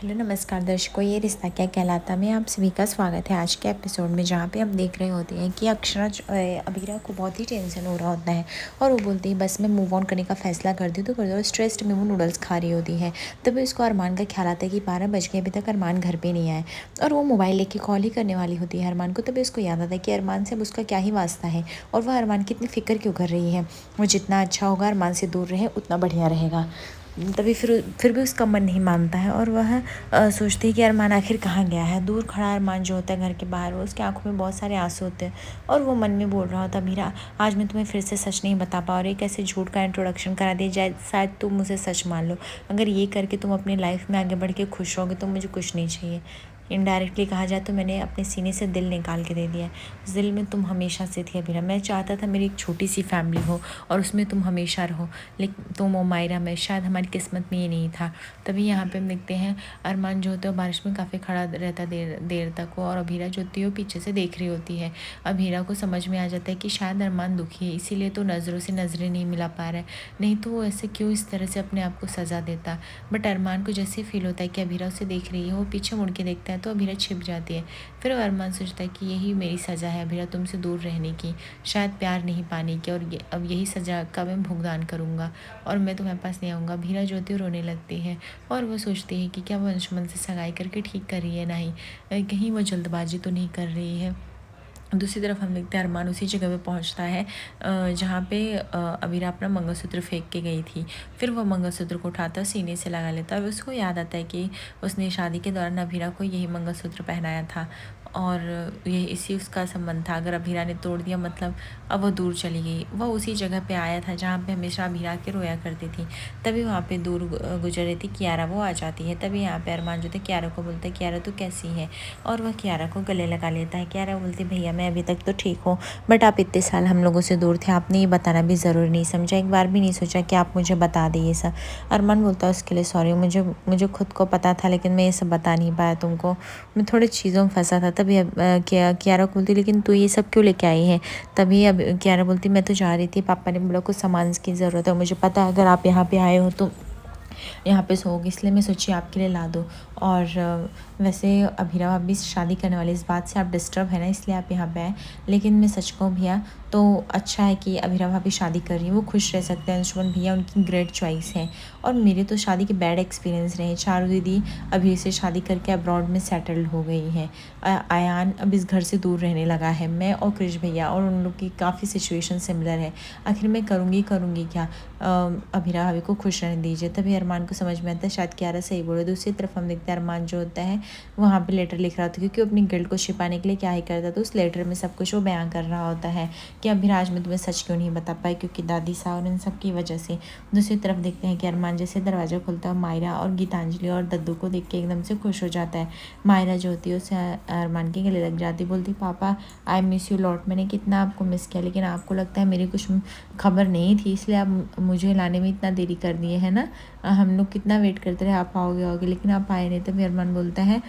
Hello नमस्कार दर्शकों, ये रिश्ता क्या कहलाता में आप सभी का स्वागत है आज के एपिसोड में, जहाँ पे हम देख रहे होते हैं कि अक्षरा अबीरा को बहुत ही टेंशन हो रहा होता है और वो बोलती है बस मैं मूव ऑन करने का फैसला कर दी तो कर दो। स्ट्रेस्ड में वो नूडल्स खा रही होती है। तभी उसको अरमान का ख्याल आता है कि 12 बज गए, अभी तक अरमान घर पे नहीं आए और वो मोबाइल लेके कॉल ही करने वाली होती है अरमान को। तभी उसको याद आता है कि अरमान से अब उसका क्या ही वास्ता है और वह अरमान की इतनी फिक्र क्यों कर रही है। वो जितना अच्छा होगा अरमान से दूर रहे उतना बढ़िया रहेगा। तभी फिर भी उसका मन नहीं मानता है और वह सोचती है कि अरमान आखिर कहाँ गया है। दूर खड़ा अरमान जो होता है घर के बाहर, वो उसकी आंखों में बहुत सारे आंसू होते हैं और वो मन में बोल रहा होता है, मीरा आज मैं तुम्हें फिर से सच नहीं बता पा और एक ऐसे झूठ का इंट्रोडक्शन करा दिया जाए शायद तुम मुझे सच मान लो। अगर ये करके तुम अपनी लाइफ में आगे बढ़ के खुश रहोगे तो मुझे कुछ नहीं चाहिए। इनडायरेक्टली कहा जाए तो मैंने अपने सीने से दिल निकाल के दे दिया। उस दिल में तुम हमेशा से थी अबीरा। मैं चाहता था मेरी एक छोटी सी फैमिली हो और उसमें तुम हमेशा रहो, लेकिन तुम और मायरा में शायद हमारी किस्मत में ये नहीं था। तभी यहाँ पे हम देखते हैं अरमान जो होता है बारिश में काफ़ी खड़ा रहता देर देर तक और अबीरा जो होती है वो पीछे से देख रही होती है। अबीरा को समझ में आ जाता है कि शायद अरमान दुखी है, इसीलिए तो नज़रों से नज़रें नहीं मिला पा रहा है, नहीं तो वो ऐसे क्यों इस तरह से अपने आप को सज़ा देता। बट अरमान को जैसे फील होता है कि अबीरा उसे देख रही है, वो पीछे मुड़ के देखता है तो अबीरा छिप जाती है। फिर अरमान सोचता है कि यही मेरी सज़ा है अबीरा, तुमसे दूर रहने की, शायद प्यार नहीं पाने की, और अब यही सज़ा का मैं भुगतान करूँगा और मैं तुम्हारे पास नहीं आऊँगा। भीरा जो होती है रोने लगती है और वो सोचती है कि क्या वो अंशुमन से सगाई करके ठीक कर रही है, नहीं कहीं वो जल्दबाजी तो नहीं कर रही है। दूसरी तरफ हम देखते हैं अरमान उसी जगह पे पहुंचता है जहाँ पे अबीरा अपना मंगलसूत्र फेंक के गई थी। फिर वो मंगलसूत्र को उठाता सीने से लगा लेता है। उसको याद आता है कि उसने शादी के दौरान अबीरा को यही मंगलसूत्र पहनाया था और ये इसी उसका संबंध था। अगर अबीरा ने तोड़ दिया मतलब अब वो दूर चली गई। वह उसी जगह पे आया था जहाँ पे हमेशा अबीरा के रोया करती थी। तभी वहाँ पे दूर गुजर रही थी कियारा, वो आ जाती है। तभी यहाँ पे अरमान जो थे कियारा को बोलते हैं, कियारा तू कैसी है, और वह कियारा को गले लगा लेता है। कियारा बोलती, भैया मैं अभी तक तो ठीक हूँ, बट आप इतने साल हम लोगों से दूर थे, आपने ये बताना भी ज़रूरी नहीं समझा, एक बार भी नहीं सोचा कि आप मुझे बता दें ये सब। अरमान बोलता है उसके लिए सॉरी, मुझे खुद को पता था लेकिन मैं ये सब बता नहीं पाया तुमको, मैं थोड़े चीज़ों में फंसा था। तभी कियारा को बोलती लेकिन तू ये सब क्यों लेके आई है। तभी अब कियारा बोलती मैं तो जा रही थी, पापा ने बोला कुछ सामान की ज़रूरत है, मुझे पता है अगर आप यहाँ पे आए हो तो यहाँ पे सोओगे, इसलिए मैं सोची आपके लिए ला दूँ। और वैसे अबीरा अभी शादी करने वाली, इस बात से आप डिस्टर्ब है ना, इसलिए आप यहाँ पे आए। लेकिन मैं सच कहूँ भैया तो अच्छा है कि अबीरा भाभी शादी कर रही है, वो खुश रह सकते हैं। अंशुमन भैया उनकी ग्रेट चॉइस है और मेरे तो शादी के बैड एक्सपीरियंस रहे। चारू दीदी अभी से शादी करके अब्रॉड में सेटल्ड हो गई है। आयान अब इस घर से दूर रहने लगा है। मैं और कृष भैया और उन लोग की काफ़ी सिचुएशन सिमिलर है। आखिर मैं करूँगी क्या। अबीरा भाभी को खुश रहने दीजिए। तभी अरमान को समझ में आता है शायद कियारा सही बोले। दूसरी तरफ हम देखते हैं अरमान जो होता है वहाँ पे लेटर लिख रहा होता है, क्योंकि अपनी गिल्ट को छिपाने के लिए क्या ही करता, तो उस लेटर में सब कुछ वो बयां कर रहा होता है कि अभिराज मैं तुम्हें सच क्यों नहीं बता पाई, क्योंकि दादी साहब और इन सब की वजह से। दूसरी तरफ देखते हैं कि अरमान जैसे दरवाज़ा खुलता है, मायरा और गीतांजलि और दद्दू को देख के एकदम से खुश हो जाता है। मायरा जो होती है उसे अरमान के गले लग जाती, बोलती पापा आई मिस यू लॉट, मैंने कितना आपको मिस किया, लेकिन आपको लगता है मेरी कुछ खबर नहीं थी इसलिए आप मुझे लाने में इतना देरी कर दिए है ना। हम लोग कितना वेट करते रहे आप आओगे लेकिन आप आए नहीं। तभी अरमान बोलता है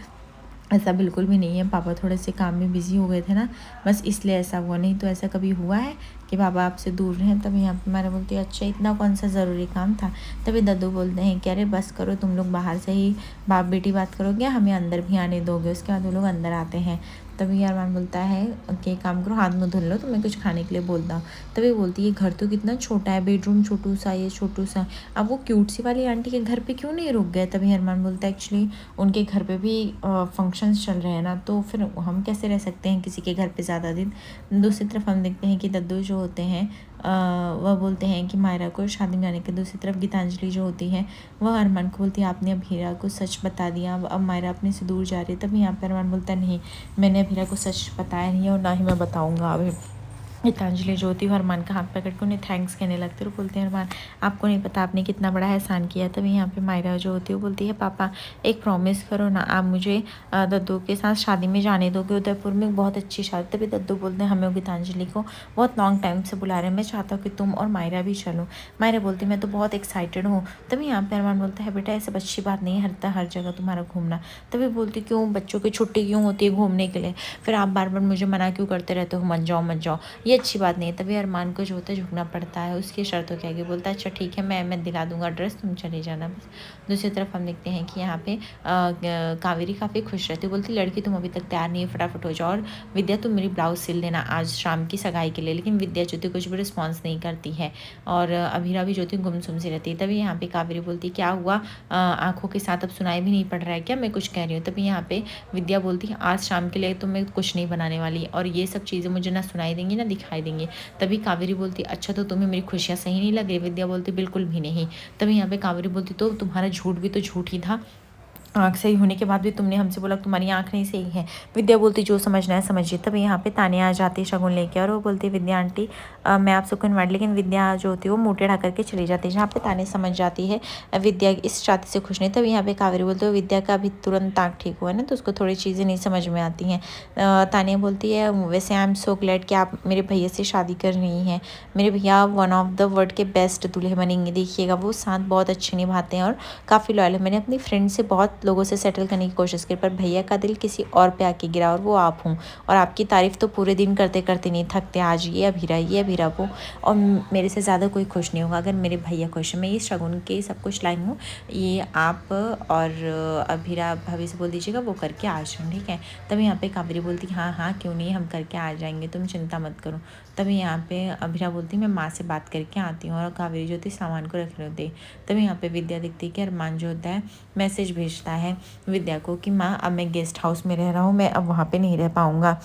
ऐसा बिल्कुल भी नहीं है, पापा थोड़े से काम में बिज़ी हो गए थे ना, बस इसलिए ऐसा हुआ, नहीं तो ऐसा कभी हुआ है कि पापा आपसे दूर रहें। तभी यहाँ पे हमारा बोलती है अच्छा इतना कौन सा ज़रूरी काम था। तभी दद्दू बोलते हैं कि अरे बस करो, तुम लोग बाहर से ही बाप बेटी बात करोगे, हमें अंदर भी आने दोगे। उसके बाद वो लोग अंदर आते हैं। तभी अरमान बोलता है कि एक काम करो हाथ मुँह धुल लो तो मैं कुछ खाने के लिए बोलता हूँ। तभी बोलती है घर तो कितना छोटा है, बेडरूम छोटू सा, ये छोटू सा, अब वो क्यूट सी वाली आंटी के घर पे क्यों नहीं रुक गए। तभी अरमान बोलता है एक्चुअली उनके घर पे भी फंक्शंस चल रहे हैं ना, तो फिर हम कैसे रह सकते हैं किसी के घर पे ज़्यादा दिन। दूसरी तरफ हम देखते हैं कि दद्दू जो होते हैं वह बोलते हैं कि मायरा को शादी में जाने के। दूसरी तरफ गीतांजलि जो होती है वह अरमान को बोलती है आपने अबीरा को सच बता दिया, अब मायरा अपने से दूर जा रही है। तभी यहाँ पर अरमान बोलता है नहीं, मैंने अबीरा को सच बताया नहीं है और ना ही मैं बताऊँगा अभी। गीतांजलि जो होती है अरमान का हाथ पकड़ के उन्हें थैंक्स कहने लगते हैं और बोलते हैं अरमान आपको नहीं पता आपने कितना बड़ा एहसान किया। तभी यहाँ पे मायरा जो होती है वो बोलती है पापा एक प्रॉमिस करो ना, आप मुझे दद्दू के साथ शादी में जाने दोगे, उदयपुर में बहुत अच्छी शादी। तभी दद्दू बोलते हैं हमें गीतांजलि को बहुत लॉन्ग टाइम से बुला रहे हैं, मैं चाहता हूँ कि तुम और मायरा भी चलो। मायरा बोलती मैं तो बहुत एक्साइटेड हूँ। तभी यहाँ पे अरमान बोलता है बेटा ऐसे अच्छी बात नहीं है हर जगह तुम्हारा घूमना। तभी बोलती क्यों, बच्चों की छुट्टी क्यों होती है घूमने के लिए, फिर आप बार बार मुझे मना क्यों करते रहते हो मत जाओ मत जाओ। ये ये अच्छी बात नहीं है। तभी अरमान को जो होता है झुकना पड़ता है, उसकी शर्तों के आगे। बोलता है अच्छा ठीक है, मैं दिला दूंगा ड्रेस, तुम चले जाना बस। दूसरी तरफ हम देखते हैं कि यहाँ पे कावेरी काफ़ी खुश रहती है। बोलती लड़की तुम अभी तक तैयार नहीं है, फटाफट हो जाओ, और विद्या तुम मेरी ब्लाउज सिल देना आज शाम की सगाई के लिए। लेकिन विद्या जो थी कुछ भी रिस्पॉन्स नहीं करती है, और अभीरा भी जो थी गुमसुम सी रहती है। तभी यहाँ पे कावेरी बोलती क्या हुआ, आंखों के साथ अब सुनाई भी नहीं पड़ रहा है क्या, मैं कुछ कह रही हूँ। तभी यहाँ पे विद्या बोलती है आज शाम के लिए तो मैं कुछ नहीं बनाने वाली, और ये सब चीज़ें मुझे ना सुनाई देंगी ना दिखाई देंगी। तभी कावेरी बोलती अच्छा तो तुम्हें मेरी खुशियाँ सही नहीं लग रही। विद्या बोलती बिल्कुल भी नहीं। तभी यहाँ पे कावेरी बोलती तो तुम्हारा झूठ भी तो झूठ ही था, आँख सही होने के बाद भी तुमने हमसे बोला तुम्हारी आँख नहीं सही है। विद्या बोलती जो समझना है समझिए। तभी यहाँ पे तानिया आ जाती है शगुन लेके, और वो बोलती विद्या आंटी मैं आप सबको इन्वाइट, लेकिन विद्या जो होती है वो मुँह टेढ़ा करके चली जाती है। जहाँ पे तानिया समझ जाती है विद्या इस शादी से खुश नहीं। तभी यहाँ पे कावेरी बोलती है विद्या का अभी तुरंत आँख ठीक हुआ है ना, तो उसको थोड़ी चीज़ें नहीं समझ में आती हैं। तानिया बोलती है वैसे आई एम सो ग्लैड कि आप मेरे भैया से शादी कर रही हैं। मेरे भैया वन ऑफ द वर्ल्ड के बेस्ट दूल्हे बनेंगे, देखिएगा वो साथ बहुत अच्छे निभाते हैं और काफ़ी लॉयल है। मैंने अपनी फ्रेंड से बहुत लोगों से सेटल करने की कोशिश की, पर भैया का दिल किसी और पे आके गिरा, और वो आप हूँ। और आपकी तारीफ़ तो पूरे दिन करते करते नहीं थकते, आज ये अभीरा वो, और मेरे से ज़्यादा कोई खुश नहीं होगा अगर मेरे भैया खुश हैं। मैं ये शगुन के सब कुछ लाई हूँ, ये आप और अभीरा भाभी से बोल दीजिएगा वो करके आ जाऊँ, ठीक है। तभी यहाँ पे कावेरी बोलती हाँ हाँ क्यों नहीं, हम करके आ जाएंगे, तुम चिंता मत करो। तभी यहाँ पे अभीरा बोलती मैं माँ से बात करके आती हूँ, और कावेरी जो थी सामान को रख रहे होते। तभी यहाँ पे विद्या दिखती है कि अरमान जो होता है मैसेज भेजता है विद्या को कि माँ अब मैं गेस्ट हाउस में रह रहा हूँ, मैं अब वहाँ पे नहीं रह पाऊँगा।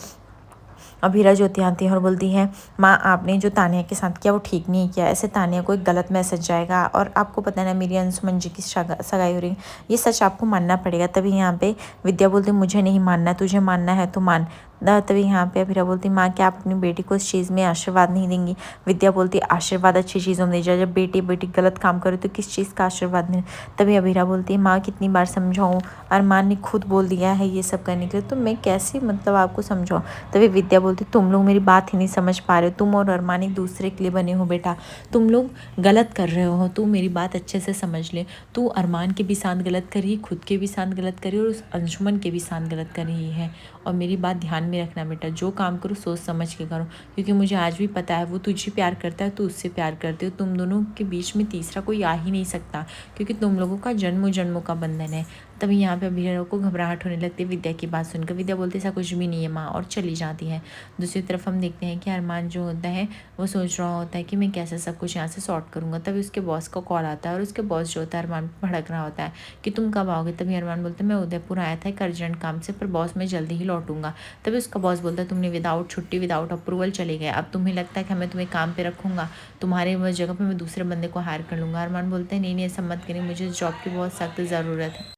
अभीरा ज्योति आती है और बोलती है माँ आपने जो तानिया के साथ किया वो ठीक नहीं किया, ऐसे तानिया को एक गलत मैसेज जाएगा, और आपको पता है ना मेरी अंशुमन जी की सगाई हो रही, ये सच आपको मानना पड़ेगा। तभी यहाँ पे विद्या बोलती मुझे नहीं मानना, तुझे मानना है तो मान। तभी यहाँ पे अभीरा बोलती माँ क्या आप अपनी बेटी को इस चीज़ में आशीर्वाद नहीं देंगी। विद्या बोलती आशीर्वाद अच्छी चीज़ों में दीजिए, जब बेटी गलत काम करे तो किस चीज़ का आशीर्वाद नहीं। तभी अभीरा बोलती है माँ कितनी बार समझाऊँ, अरमान ने खुद बोल दिया है ये सब करने के लिए, तो मैं कैसे मतलब आपको समझाऊँ। तभी विद्या बोलती तुम लोग मेरी बात ही नहीं समझ पा रहे हो, तुम और अरमान एक दूसरे के लिए बने हो बेटा, तुम लोग गलत कर रहे हो, तू मेरी बात अच्छे से समझ ले। तू अरमान के भी साथ गलत कर रही, खुद के भी साथ गलत कर रही, और उस अंशुमन के भी साथ गलत कर रही है। और मेरी बात ध्यान में रखना बेटा, जो काम करो सोच समझ के करो, क्योंकि मुझे आज भी पता है वो तुझे प्यार करता है, तू उससे प्यार करते हो, तुम दोनों के बीच में तीसरा कोई आ ही नहीं सकता, क्योंकि तुम लोगों का जन्मों जन्मों का बंधन है। तभी यहाँ पे अभीरा को घबराहट होने लगती है विद्या की बात सुनकर। विद्या बोलती ऐसा कुछ भी नहीं है माँ, और चली जाती है। दूसरी तरफ हम देखते हैं कि अरमान जो होता है वो सोच रहा होता है कि मैं कैसे सब कुछ यहाँ से सॉर्ट करूँगा। तभी उसके बॉस का कॉल आता है, और उसके बॉस जो होता है अरमान पर भड़क रहा होता है कि तुम कब आओगे। तभी अरमान बोलते मैं उदयपुर आया था एक अर्जेंट काम से, पर बॉस मैं जल्दी ही लौटूंगा। तभी उसका बॉस बोलता है तुमने विदाउट छुट्टी विदाउट अप्रूवल चले गए, अब तुम्हें लगता है कि मैं तुम्हें काम पे रखूँगा, तुम्हारे जगह पर मैं दूसरे बंदे को हायर कर लूँगा। अरमान बोलते हैं नहीं ऐसा मत करिए, मुझे जॉब की बहुत सख्त ज़रूरत है,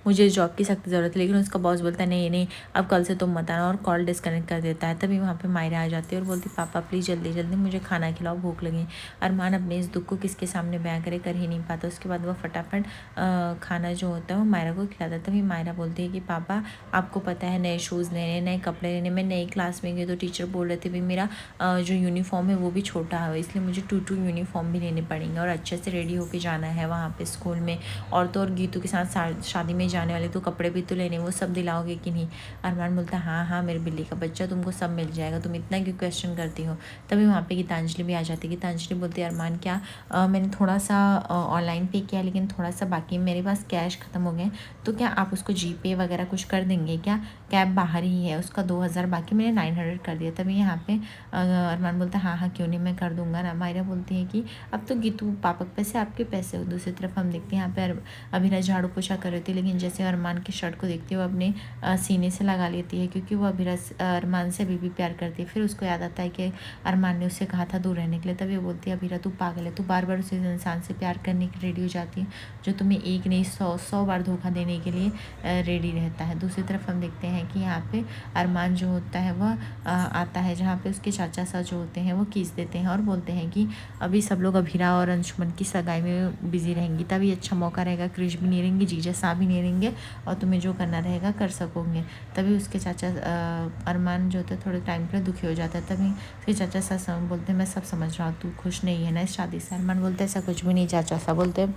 मुझे जॉब की सख्त ज़रूरत है। लेकिन उसका बॉस बोलता है नहीं अब कल से तुम मत आना, और कॉल डिस्कनेक्ट कर देता है। तभी वहाँ पे मायरा आ जाती है और बोलती पापा प्लीज़ जल्दी जल्दी मुझे खाना खिलाओ, भूख लगी। अरमान अपने इस दुख को किसके सामने बयां करे, कर ही नहीं पाता। उसके बाद वो फटाफट खाना जो होता है वो मायरा को खिलाता है। तभी मायरा बोलती है कि पापा आपको पता है नए शूज़ लेने, नए कपड़े लेने, मैं नई क्लास में गई तो टीचर बोल रहे थे भी मेरा जो यूनिफॉर्म है वो भी छोटा है, इसलिए मुझे 2 यूनिफॉर्म भी लेने पड़ेंगे, और अच्छे से रेडी होके जाना है वहाँ पे स्कूल में, और तो और गीतू के साथ शादी में जाने वाले तो कपड़े भी तो लेने, वो सब दिलाओगे कि नहीं। अरमान बोलता है हाँ मेरे बिल्ली का बच्चा तुमको सब मिल जाएगा, तुम इतना क्यों क्वेश्चन करती हो। तभी वहाँ पे गीतांजलि भी आ जाती है। गीतांजलि बोलती है अरमान क्या मैंने थोड़ा सा ऑनलाइन पे किया, लेकिन थोड़ा सा बाकी मेरे पास कैश ख़त्म हो गए, तो क्या आप उसको जीपे वगैरह कुछ कर देंगे क्या, कैब बाहर ही है, उसका 2000 बाकी, मैंने 900 कर दिया। तभी यहाँ पे अरमान बोलता है हाँ क्यों नहीं मैं कर दूंगा ना। मायरा बोलती है कि अब तो गीतू पापा के पैसे आपके पैसे हो। दूसरी तरफ हम देखते हैं यहाँ पे अभीरा झाड़ू पोछा कर रही थी, लेकिन जैसे अरमान की शर्ट को देखते हुए अपने सीने से लगा लेती है, क्योंकि वो अभीरा अरमान से अभी भी प्यार करती है। फिर उसको याद आता है कि अरमान ने उससे कहा था दूर रहने के लिए। तभी वो बोलती है अभीरा तू पागल है, तू बार बार उस इंसान से प्यार करने की रेडी हो जाती है जो तुम्हें एक नहीं 100 बार धोखा देने के लिए रेडी रहता है। दूसरी तरफ हम देखते हैं कि यहाँ पे अरमान जो होता है वह आता है, जहाँ पे उसके चाचा सा जो होते हैं वो कीस देते हैं और बोलते हैं कि अभी सब लोग अभीरा और अंशुमन की सगाई में बिजी रहेंगी, तभी अच्छा मौका रहेगा, क्रिश भी नहीं रहेंगे, जीजा साहब भी नहीं रहेंगे, और तुम्हें जो करना रहेगा कर सकोगे। तभी उसके चाचा अरमान जो होता है थोड़े टाइम पर दुखी हो जाता है। तभी उसके चाचा साहब बोलते हैं मैं सब समझ रहा हूँ, तू खुश नहीं है ना इस शादी से। अरमान बोलते हैं ऐसा कुछ भी नहीं चाचा साहब, बोलते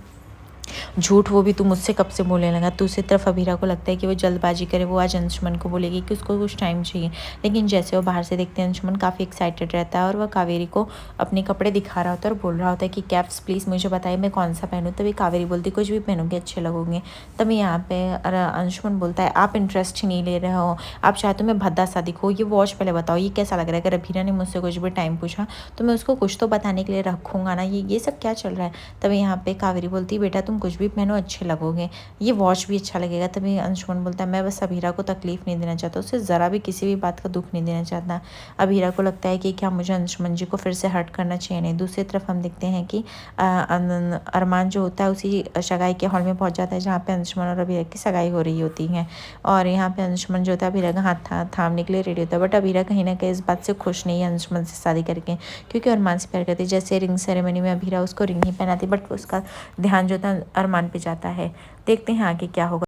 झूठ वो भी तू मुझसे कब से बोलने लगा। दूसरी तरफ अबीरा को लगता है कि वो जल्दबाजी करे, वो आज अंशुमन को बोलेगी कि उसको कुछ टाइम चाहिए। लेकिन जैसे वो बाहर से देखते हैं अंशुमन काफ़ी एक्साइटेड रहता है और वह कावेरी को अपने कपड़े दिखा रहा होता है और बोल रहा होता है कि कैप्स प्लीज़ मुझे बताइए मैं कौन सा पहनूँ। तभी कावेरी बोलती कुछ भी पहनोगे अच्छे लगोगे। तभी यहाँ पे अंशुमन बोलता है आप इंटरेस्ट ही नहीं ले रहे हो, आप चाहते हो मैं भद्दा सा दिखूँ। ये वॉच पहले बताओ ये कैसा लग रहा है। अगर अबीरा ने मुझसे कुछ भी टाइम पूछा तो मैं उसको कुछ तो बताने के लिए रखूँगा ना, ये सब क्या चल रहा है। तभी यहाँ पे कावेरी बोलती है बेटा तुम कुछ भी पहनो अच्छे लगोगे, ये वॉच भी अच्छा लगेगा। तभी अंशुमन बोलता है मैं बस अबीरा को तकलीफ़ नहीं देना चाहता, उसे ज़रा भी किसी भी बात का दुख नहीं देना चाहता। अबीरा को लगता है कि क्या मुझे अंशुमन जी को फिर से हर्ट करना चाहिए नहीं। दूसरी तरफ हम देखते हैं कि अरमान जो होता है उसी सगाई के हॉल में पहुंच जाता है जहाँ पे अंशुमन और अबीरा की सगाई हो रही होती है। और यहाँ पे अंशुमन जो होता है अबीरा का हाथ थामने के लिए रेडी होता है, बट अबीरा कहीं ना कहीं इस बात से खुश नहीं है अंशुमन से शादी करके, क्योंकि अरमान से प्यार करती है। जैसे रिंग सेरेमनी में अबीरा उसको रिंग नहीं पहनाती, बट उसका ध्यान जो था अरमान पे जाता है। देखते हैं आगे क्या होगा।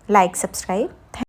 Like subscribe.